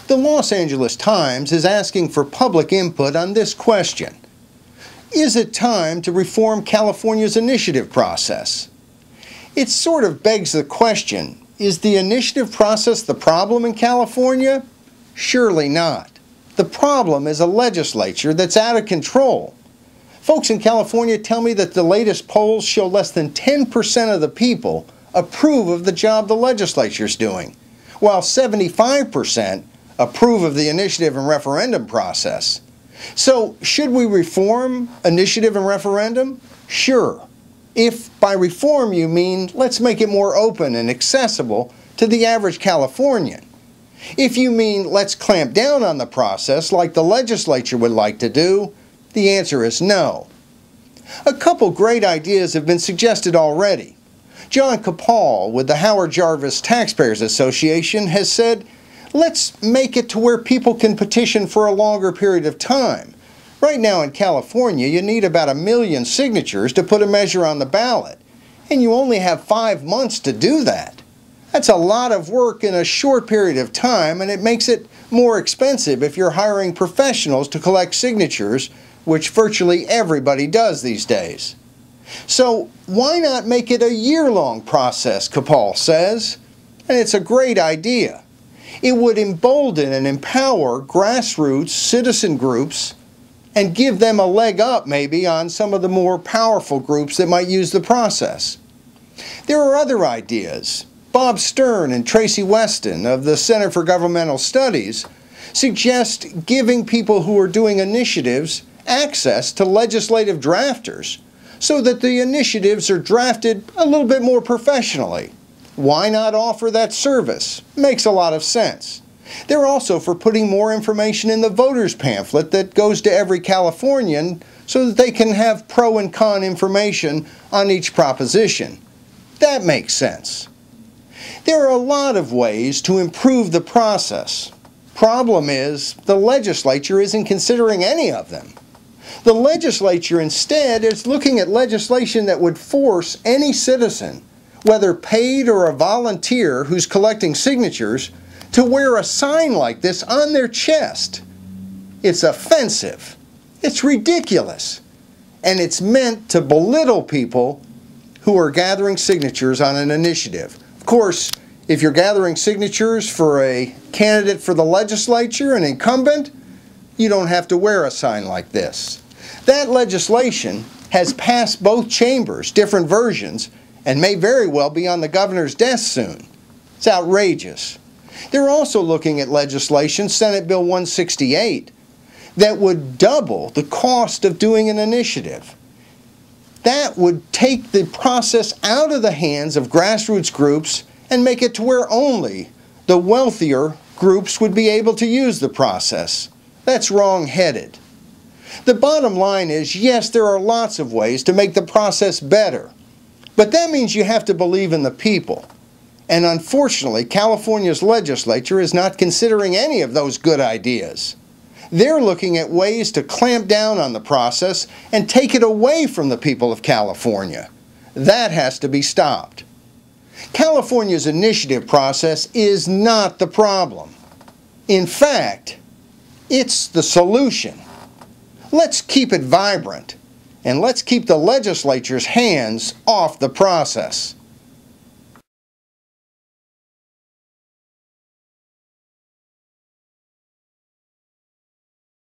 The Los Angeles Times is asking for public input on this question. Is it time to reform California's initiative process? It sort of begs the question, is the initiative process the problem in California? Surely not. The problem is a legislature that's out of control. Folks in California tell me that the latest polls show less than 10% of the people approve of the job the legislature's doing, while 75% approve of the initiative and referendum process. So, should we reform initiative and referendum? Sure. If by reform you mean let's make it more open and accessible to the average Californian. If you mean let's clamp down on the process like the legislature would like to do, the answer is no. A couple great ideas have been suggested already. John Capal with the Howard Jarvis Taxpayers Association has said, let's make it to where people can petition for a longer period of time. Right now in California, you need about 1 million signatures to put a measure on the ballot, and you only have 5 months to do that. That's a lot of work in a short period of time, and it makes it more expensive if you're hiring professionals to collect signatures, which virtually everybody does these days. So why not make it a year-long process, Capal says? And it's a great idea. It would embolden and empower grassroots citizen groups and give them a leg up maybe on some of the more powerful groups that might use the process. There are other ideas. Bob Stern and Tracy Weston of the Center for Governmental Studies suggest giving people who are doing initiatives access to legislative drafters so that the initiatives are drafted a little bit more professionally. Why not offer that service? Makes a lot of sense. They're also for putting more information in the voters pamphlet that goes to every Californian so that they can have pro and con information on each proposition. That makes sense. There are a lot of ways to improve the process. Problem is, the legislature isn't considering any of them. The legislature instead is looking at legislation that would force any citizen, whether paid or a volunteer who's collecting signatures, to wear a sign like this on their chest. It's offensive. It's ridiculous. And it's meant to belittle people who are gathering signatures on an initiative. Of course, if you're gathering signatures for a candidate for the legislature, an incumbent, you don't have to wear a sign like this. That legislation has passed both chambers, different versions, and may very well be on the governor's desk soon. It's outrageous. They're also looking at legislation, Senate Bill 168, that would double the cost of doing an initiative. That would take the process out of the hands of grassroots groups and make it to where only the wealthier groups would be able to use the process. That's wrong-headed. The bottom line is, yes, there are lots of ways to make the process better, but that means you have to believe in the people. And unfortunately, California's legislature is not considering any of those good ideas. They're looking at ways to clamp down on the process and take it away from the people of California. That has to be stopped. California's initiative process is not the problem. In fact, it's the solution. Let's keep it vibrant, and let's keep the legislature's hands off the process.